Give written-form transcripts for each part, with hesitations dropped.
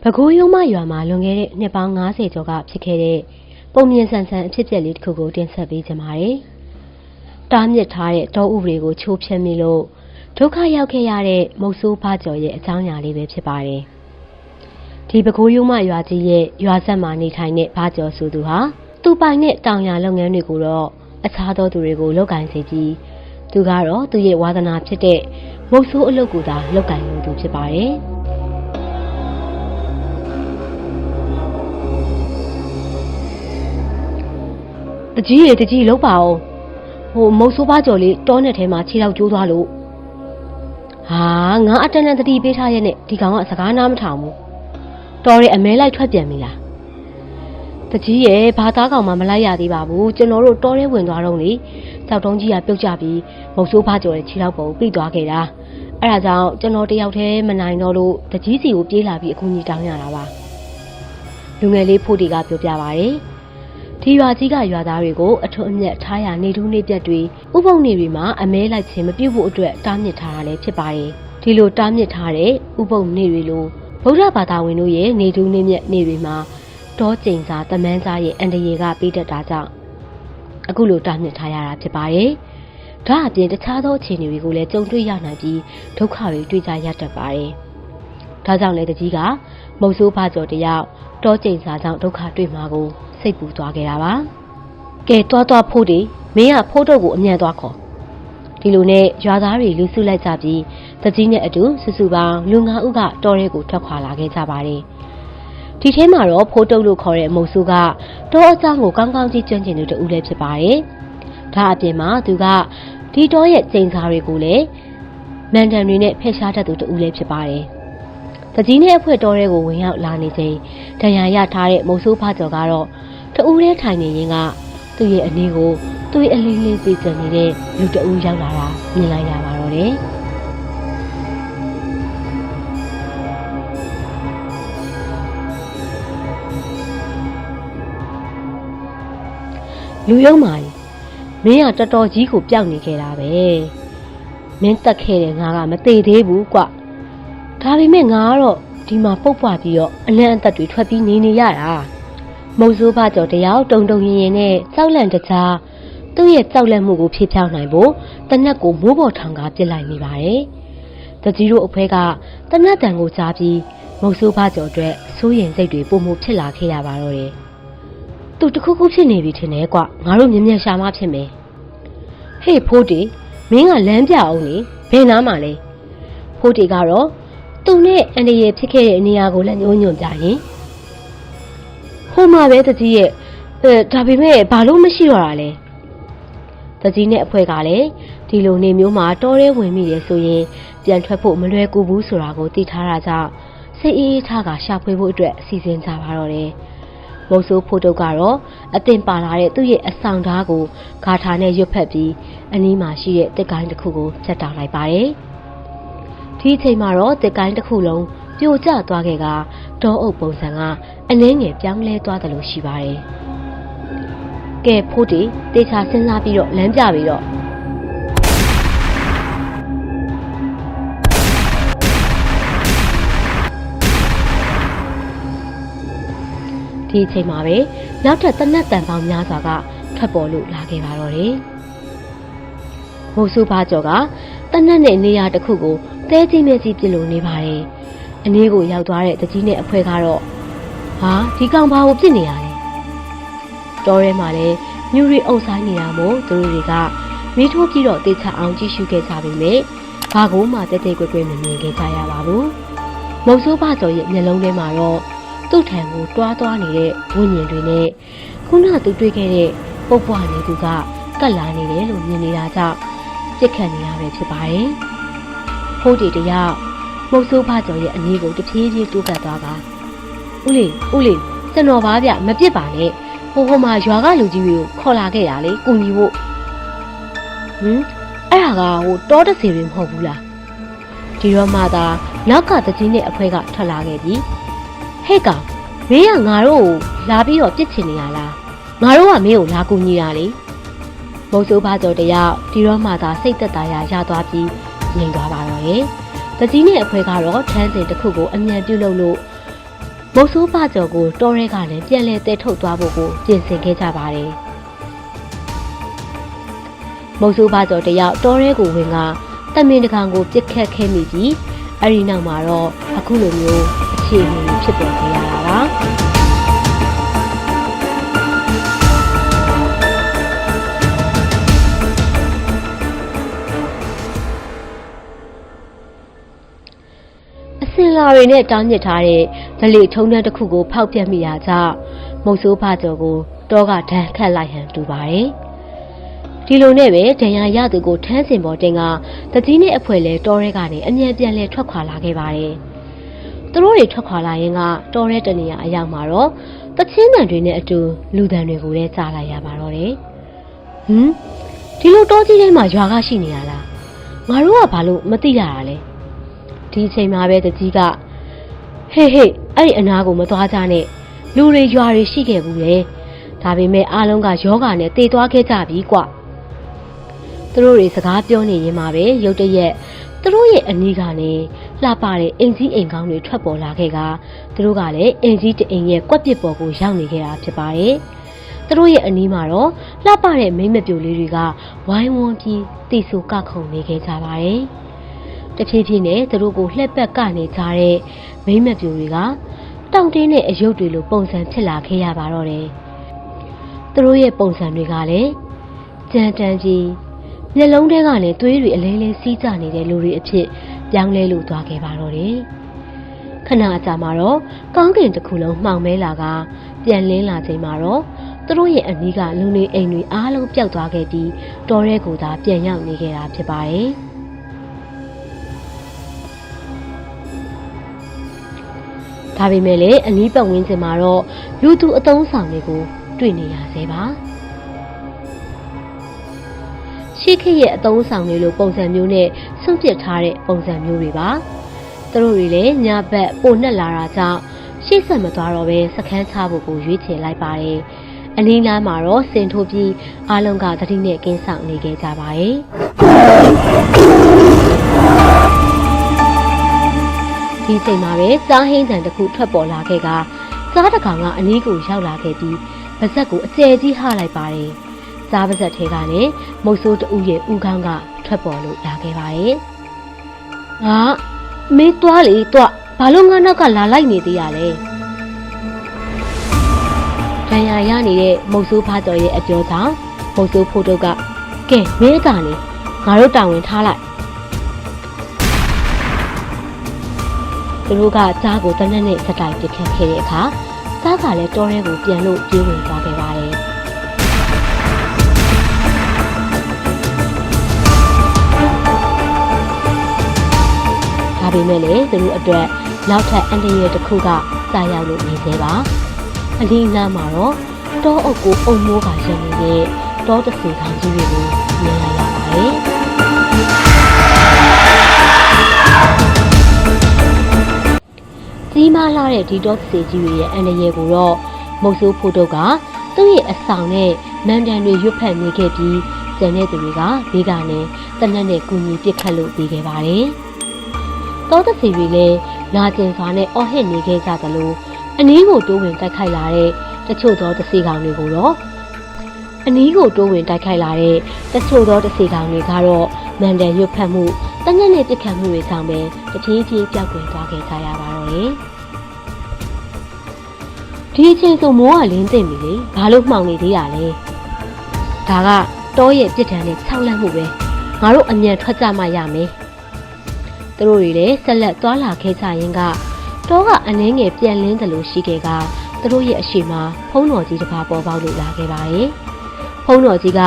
ပဲခူးရုံးမရွာမှာလွန်ခဲ့တဲ့နှစ်ပေါင်း90ကျော်ကဖြစ်ခဲ့တဲ့ပုံမြင်ဆန်ဆန်အဖြစ်အပျက်လေးတစ်ခုကိုတင်ဆက်ပေးချင်ပါတယ်။တားမြစ်ထားတဲ့တောဥပဒေကိုချိုးဖျက်မိလို့ဒုက္ခရောက်ခဲ့ရတဲ့မုတ်ဆိုးဖကျော်ရဲ့အကြောင်းအရာလေးပဲဖြစ်ပါတယ်။ဒီပဲခူးရုံးမရွာကြီးရဲ့ရွာဆက်မှာနေထိုင်တဲ့ဖကျော်ဆိုသူဟာသူ့ပိုင်တဲ့တောင်ယာလုပ်ငန်းတွေကိုတော့အခြားသောသူတွေကိုလုပ်ကင်စေပြီးသူကတော့သူ့ရဲ့ဝါသနာဖြစ်တဲ့မုတ်ဆိုးအလုပ်ကိုသာလုပ်ကင်လို့သူဖြစ်ပါတယ်။တကြီးလောက်ပါအောင်မုတ်ဆိုးပါကြော်လေးတောနဲ့ထဲမှာခြေထောက်ကျိုးသွားလို့ဟာငါအတန်းတန်းတတိပေးထားရဲ့နဲ့ဒီကောင်ကစကားနားမထောင်ဘူးတော်ရဲအမဲလိုက်ထွက်ပြန်ပြီလားတကြီးရဲ့ဘာသားကောင်မှမလိုက်ရသေးပါဘူးကျွန်တော်တို့တောထဲဝင်သွားတော့လေကြောက်တုံးကြီးကပြုတ်ကျပြီးမုတ်ဆိုးပါကြော်ရဲ့ခြေထောက်ပုံပိတ်သွားခဲ့တာအဲ့ဒါကြောင့်ကျွန်တော်တယောက်တည်းမနိုင်တော့လို့တကြီးစီကိုပြေးလာပြီးအကူကြီးတောင်းရတာပါလူငယ်လေးဖို့တီကပြောပြပါတယ်ဒီရွာကြီးကရွာသားတွေကိုအထွတ်အမြတ်ထားရနေထူးနေပြတ်တွေဥပုံနေတွေမှာအမဲလိုက်ခြင်းမပြုတ်ဖို့အတွက်တားမြစ်ထားတာလည်းဖြစ်ပါတယ်ဒီလိုတားမြစ်ထားတဲ့ဥပုံနေတွေလိုဗုဒ္ဓဘာသာဝင်တို့ရဲ့နေထူးနေမြတ်နေတွေမှာတောကျိန်စာတမန်းစားရဲ့အန္တရာယ်ကပေးတတ်တာကြောင့်အခုလိုတားမြစ်ထားရတာဖြစ်ပါတယ်ဒါအပြင်တခြားသောအခြေအနေတွေကိုလည်းကြုံတွေ့ရနိုင်ပြီးဒုက္ခတွေတွေ့ကြရတတ်ပါတယ်ဒါကြောင့်လည်းတကြီးကမုတ်ဆိုးဖကျော်တယောက်တောကျိန်စာကြောင့်ဒုက္ခတွေ့မှာကိုစိတ်ပူသွားခဲ့တာပါကဲသွားဖို့ဒီမင်းကဖိုးတုပ်ကိုအမြန်သွားခေါ်ဒီလိုနဲ့ရွာသားတွေလူစုလိုက်ကြပြီးတကြီးနဲ့အတူစုပေါင်းလူ9ဦးကတောထဲကိုထွက်ခွာလာခဲ့ကြပါတယ်ဒီထဲမှာတော့ဖိုးတုပ်လို့ခေါ်တဲ့မုတ်ဆိုးကတောအကြောင်းကိုကောင်းကောင်းကြီးကျွမ်းကျင်သူတူလည်းဖြစ်ပါတယ်ဒါအပြင်မှာသူကဒီတောရဲ့ကျိန်စာတွေကိုလည်းမန်တန်တွေနဲ့ဖက်ရှားတတ်သူတူလည်းဖြစ်ပါတယ်တကြီးနဲ့အဖွဲတောထဲကိုဝင်ရောက်လာနေချိန်ဒဏ်ရာရထားတဲ့မုတ်ဆိုးဖကျော်ကတော့တူးထဲထိုင်နေရင်ကသူ့ရဲ့အနည်းကိုသူ့ရဲ့အလေးလေးပေးချင်နေတဲ့လူတအူးရောက်လာတာမြင်လိုက်ရပါတော့တယ်လူယုံမာကြီးမင်းကတော်တော်ကြီးကိုပျောက်နေခဲ့တာပဲမင်းတက်ခဲ့တယ်ငါကမသေးသေးဘူးကွဒါပေမဲ့ငါကတော့ဒီမှာပုတ်ပွားပြီးတော့အလန့်အသက်တွေထွက်ပြီးနေရတာမုတ်ဆိုးဖကျော်တယောက်တုံရင်နဲ့ကြောက်လန့်တကြားသူ့ရဲ့ကြောက်လန့်မှုကိုဖြေဖြောင်းနိုင်ဖို့တနက်ကိုမိုးပေါ်ထောင်ကားပစ်လိုက်နေပါတယ်။တကြီးတို့အဖွဲကတနက်တန်ကိုကြားပြီးမုတ်ဆိုးဖကျော်အတွက်စိုးရင်စိတ်တွေပုံမှုဖြစ်လာခဲ့ရပါတော့တယ်။သူတခုခုဖြစ်နေပြီထင်တယ်ကွ။ငါတို့မြင်မြင်ရှာမှဖြစ်မယ်။ဟေ့ဖိုးတီမင်းကလမ်းပြအောင်လေဘယ်နားမှာလဲ။ဖိုးတီကတော့သူနဲ့အန်ဒီရဲ့ဖြစ်ခဲ့တဲ့နေရာကိုလည်းညွှန်ပြရင်ဟိုမှာပဲတကြီးရဲ့ဒါပေမဲ့ဘာလို့မရှိတော့တာလဲတကြီးနဲ့အဖွဲကလည်းဒီလိုနေမျိုးမှာတောထဲဝင်မိတယ်ဆိုရင်ပြန်ထွက်ဖို့မလွယ်ကူဘူးဆိုတာကိုသိထားတာကြောင့်စိတ်အေးထားကရှာဖွေဖို့အတွက်အစီအစဉ်ကြပါတော့တယ်မုတ်ဆိုးဖို့တုတ်ကတော့အတင်ပါလာတဲ့သူ့ရဲ့အဆောင်ဓာတ်ကိုဂါထာနဲ့ရွတ်ဖက်ပြီးအနီးမှာရှိတဲ့တစ်ကိုင်းတစ်ခုကိုဖြတ်တောက်လိုက်ပါတယ်ဒီအချိန်မှာတော့တစ်ကိုင်းတစ်ခုလုံးပြိုကျသွားခဲ့ကတောအုပ်ပုံစံကအနှင်းငယ်ပြောင်းလဲသွားတယ်လို့ရှိပါတယ်။ကဲဖိုးတီတေချာစဉ်းစားပြီးတော့လမ်းပြပြီးတော့ဒီအချိန်မှာပဲနောက်ထပ်တနက်တန်ပေါင်းများစွာကထွက်ပေါ်လို့လာခဲ့ပါတော့တယ်။မိုးဆိုးပါကျော်ကတနက်နဲ့နေရာတစ်ခုကိုတဲကြီးမျက်စိပြလို့နေပါတယ်။အနည်းကိုရောက်သွားတဲ့တကြီးနဲ့အဖွဲကတော့ဟာဒီကောင်ဘာကိုပြစ်နေရလဲတောထဲမှာလည်းညူရီအုပ်ဆိုင်နေတာမို့သူတို့တွေကမီးထိုးပြီးတော့တေချာအောင်ကြည့်ရှုခဲ့ကြပြီမဲ့ဘာကိုမှတဲတဲကွဲကွဲမမြင်ခဲ့ကြရပါဘူးမုတ်ဆိုးပါကျော်ရဲ့မျက်လုံးထဲမှာတော့သူ့ထံကိုတွားနေတဲ့ဝိညာဉ်တွေနဲ့ခုနသူတွေ့ခဲ့တဲ့ပုတ်ပွားနေသူကကတ်လာနေတယ်လို့မြင်နေတာကြောင့်ပြစ်ခတ်နေရပဲဖြစ်ပါတယ်ဖိုးတီတယောက်မုတ်ဆိုးပါကျော်ရဲ့အနည်းကိုတဖြည်းဖြည်းတိုးကပ်သွားတာဦးလေးကျွန်တော်ပါဗျမပြစ်ပါနဲ့ဟိုမှာရွာကလူကြီးတွေကိုခေါ်လာခဲ့တာလေကူညီဖို့အဲ့ဒါကတောတစီတွေမဟုတ်ဘူးလားဒီတော့မှသာနောက်ကတကြီးနဲ့အဖွဲကထွက်လာခဲ့ပြီဟဲ့ကောင်မင်းကငါတို့ကိုလာပြီးတော့ပြစ်ချင်နေရလားငါတို့ကမင်းကိုလာကူညီတာလေမုတ်ဆိုးပါကျော်တယောက်ဒီတော့မှသာစိတ်သက်သာရသွားပြီးငြိမ်သွားပါတော့ရဲ့တကြီးနဲ့အဖွဲကတော့ထန်းစင်တစ်ခုကိုအမြန်ပြုတ်လို့ မုတ်ဆိုးပကျော်ကိုတောရဲကလည်းပြန်လဲတဲထုတ်သွားဖို့ကိုပြင်ဆင်ခဲ့ကြပါတယ်မုတ်ဆိုးပကျော်တယောက်တောရဲကိုဝင်ကတမင်တကောင်ကိုပြစ်ခတ်ခဲ့မိပြီးအဲ့ဒီနောက်မှာတော့အခုလိုမျိုးအခြေအနေဖြစ်ပေါ်ခဲ့ရတာပါအစင်လာတွေနဲ့တားမြစ်ထားတဲ့ဗလေထုံးတန်းတစ်ခုကိုဖောက်ပြက်မိတာကြောင့်မုတ်ဆိုးဖကျော်ကိုတောကဒဏ်ခတ်လိုက်ဟန်တူပါတယ်ဒီလိုနဲ့ပဲဒဏ်ရာရသူကိုထမ်းစင်ပေါ်တင်ကတကြီးနဲ့အဖွဲလဲတောရဲကနေအမြန်ပြန်လဲထွက်ခွာလာခဲ့ပါတယ်သူတို့တွေထွက်ခွာလာရင်ကတောရဲတနေရအရောက်မှာတော့တချင်းတန်တွေနဲ့အတူလူတန်တွေကိုလည်းကြားလိုက်ရပါတော့တယ်ဒီလိုတောကြီးထဲမှာရွာကရှိနေရလားငါတို့ကဘာလို့မသိရတာလဲဒီအချိန်မှာပဲတကြီးကဟေးအဲ့ဒီအနာကိုမသွားကြနဲ့လူတွေရွာတွေရှိခဲ့ဘူးလေဒါပေမဲ့အားလုံးကယောဂနဲ့တေသွားခဲ့ကြပြီကွသူတို့တွေစကားပြောနေရင်မှပဲရုတ်တရက်သူတို့ရဲ့အနီးကနေလှပတဲ့အင်ကြီးအိမ်ကောင်းတွေထွက်ပေါ်လာခဲ့ကသူတို့ကလည်းအင်ကြီးတအိမ်ရဲ့ကွက်ပစ်ပေါ်ကိုရောက်နေခဲ့တာဖြစ်ပါတယ်သူတို့ရဲ့အနီးမှာတော့လှပတဲ့မိမ့်မပြိုလေးတွေကဝိုင်းဝန်းပြီးတိဆူကခုန်နေခဲ့ကြပါတယ်တဖြည်းဖြည်းနဲ့သူတို့ကိုလှက်ပက်ကနေကြတဲ့မိမ့်မပြိုတွေကတောင့်တင်းတဲ့အယုတ်တွေလိုပုံစံဖြစ်လာခဲ့ရပါတော့တယ်သူတို့ရဲ့ပုံစံတွေကလည်းကြမ်းတမ်းကြီးမျက်လုံးထဲကလည်းသွေးတွေအလဲလဲစီးကျနေတဲ့လူတွေအဖြစ်ပြောင်းလဲလို့သွားခဲ့ပါတော့တယ်ခဏအကြာမှာတော့ကောင်းကင်တစ်ခုလုံးမှောင်မဲလာကပြန်လင်းလာချိန်မှာတော့သူတို့ရဲ့အနီးကလူနေအိမ်တွေအားလုံးပျောက်သွားခဲ့ပြီးတောထဲကိုသာပြန်ရောက်နေခဲ့တာဖြစ်ပါတယ်ဒါပေမဲ့လည်းအနီးပတ်ဝန်းကျင်မှာတော့လူသူအသုံးဆောင်တွေကိုတွေ့နေရသေးပါရှိခေရဲ့အသုံးဆောင်တွေလိုပုံစံမျိုးနဲ့ဆွန့်ပစ်ထားတဲ့ပုံစံမျိုးတွေပါသူတို့တွေလည်းညဘက်ပိုနှက်လာတာကြောင့်ရှေ့ဆက်မသွားတော့ပဲစခန်းချဖို့ကိုရွေးချယ်လိုက်ပါတယ်အနီးနားမှာတော့စင်ထိုးပြီးအားလုံးကသတိနဲ့ကင်းဆောင်နေခဲ့ကြပါတယ်ဒီချိန်မှာပဲစားဟင်းတန်တစ်ခုထွက်ပေါ်လာခဲ့ကစားတကောင်ကအနီးကိုရောက်လာခဲ့ပြီးပါဇက်ကိုအကျယ်ကြီးဟလိုက်ပါတယ်စားပါဇက်ထဲကလည်းမုတ်ဆိုးတူရဲ့ဥကောင်းကထွက်ပေါ်လို့လာခဲ့ပါတယ်ငါမင်းသွားလေတွဘာလို့ငါနောက်ကလာလိုက်နေသေးရလဲဒဏ်ရာရနေတဲ့မုတ်ဆိုးဖားကျော်ရဲ့အပြောကြောင့်မုတ်ဆိုးဖို့တို့ကကဲမင်းကနေငါတို့တာဝန်ထားလိုက်သူတို့ကကြားကိုတနက်နဲ့စတိုင်ပစ်ခတ်ခဲ့တဲ့အခါစားကလည်းတောထဲကိုပြန်လို့ပြေးဝင်သွားခဲ့ပါတယ်ဒါပေမဲ့လည်းသူတို့အတွက်နောက်ထပ်အန္တရာယ်တစ်ခုကစာရောက်လို့နေသေးပါအလီနာမှာတော့တောအုပ်ကိုအုံမိုးကရနေတဲ့တောတစီခေါင်းကြီးတွေကိုမြင်လိုက်ရပါတယ်ကြီးမားလာတဲ့ဒီတော့စေကြီးတွေရဲ့အန္တရာယ်ကိုတော့မုတ်ဆိုးဖို့တို့ကသူ့ရဲ့အဆောင်နဲ့မန်တန်တွေရွတ်ဖက်နေခဲ့ပြီးကျန်တဲ့သူတွေကဘေးကနေတနက်နဲ့ကူညီပစ်ခတ်လို့ပြီးခဲ့ပါတယ်။တောတစီတွေလည်းနာကျင်စွာနဲ့အော်ဟစ်နေခဲ့ကြသလိုအနီးကိုတိုးဝင်တိုက်ခိုက်လာတဲ့တချို့သောတစီကောင်တွေကိုတော့မန်တန်ရွတ်ဖက်မှုတနက်နဲ့ပစ်ခတ်မှုတွေကြောင့်ပဲတဖြည်းဖြည်းပြောက်ကွယ်သွားခဲ့ကြရပါတော့တယ်။ဒီအချိန်ဆိုမိုးကလင်းသိမ့်ပြီလေဘာလို့မှောင်နေသေးရလဲ။ဒါကတောရဲ့ပြစ်ဒဏ်နဲ့ဆောက်လက်မှုပဲငါတို့အမြန်ထွက်ကြမှရမယ်။သူတို့တွေလည်းဆက်လက်သွားလာခဲ့ကြရင်ကတောကအနှင်းငယ်ပြန်လင်းတယ်လို့ရှိခဲ့ကသူတို့ရဲ့အရှိမဖုံးတော်ကြီးတစ်ပါးပေါ်ပေါက်လို့လာခဲ့ပါတယ်။ဖုံးတော်ကြီးက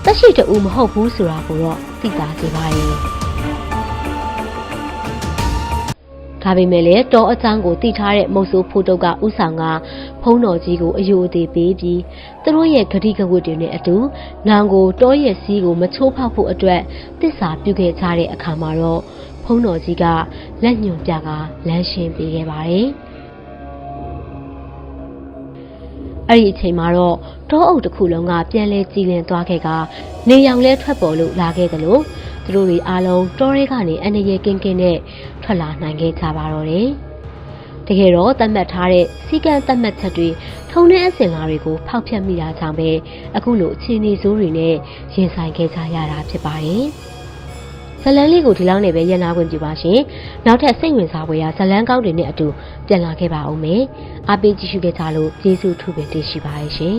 တက်ရှိတူမဟုတ်ဘူးဆိုတာကိုတော့သိတာစေပါရဲ့။ဒါပေမဲ့လည်းတောအချောင်းကိုတိထားတဲ့မုတ်ဆိုးဖို့တုတ်ကဥဆောင်ကဖုံးတော်ကြီးကိုအယိုအသေးပေးပြီးသူတို့ရဲ့ဂတိကဝတ်တွေနဲ့အတူနောင်ကိုတောရဲ့စီးကိုမချိုးဖောက်ဖို့အတွက်တစ္ဆာပြုခဲ့ကြတဲ့အခါမှာတော့ဖုံးတော်ကြီးကလက်ညွန်ပြကလမ်းရှင်းပေးခဲ့ပါတယ်။အဲ့ဒီအချိန်မှာတော့တောအုပ်တစ်ခုလုံးကပြန်လဲကြည်လင်သွားခဲ့ကနေရောင်လဲထွက်ပေါ်လို့လာခဲ့တယ်လို့သူတို့တွေအားလုံးတောရဲကနေအနေရကင်းကင်းနဲ့ထွက်လာနိုင်ခဲ့ကြပါတော့တယ်။ တကယ်တော့သတ်မှတ်ထားတဲ့စီကံသတ်မှတ်ချက်တွေထုံတဲ့အစဉ်လာတွေကိုဖောက်ဖျက်မိတာကြောင့်ပဲအခုလိုအခြေအနေဆိုးတွေနဲ့ရင်ဆိုင်ခဲ့ကြရတာဖြစ်ပါတယ်ဇလန်းလေးကိုဒီလောက်နဲ့ပဲရန်နာခွင့်ပြုပါရှင်နောက်ထပ်စိတ်ဝင်စားဖွယ်ရာဇလန်းကောင်းတွေနဲ့အတူပြန်လာခဲ့ပါဦးမယ်အားပေးကြည့်ရှုခဲ့ကြလို့ကျေးဇူးထူးပင်တင်ရှိပါရဲ့ရှင်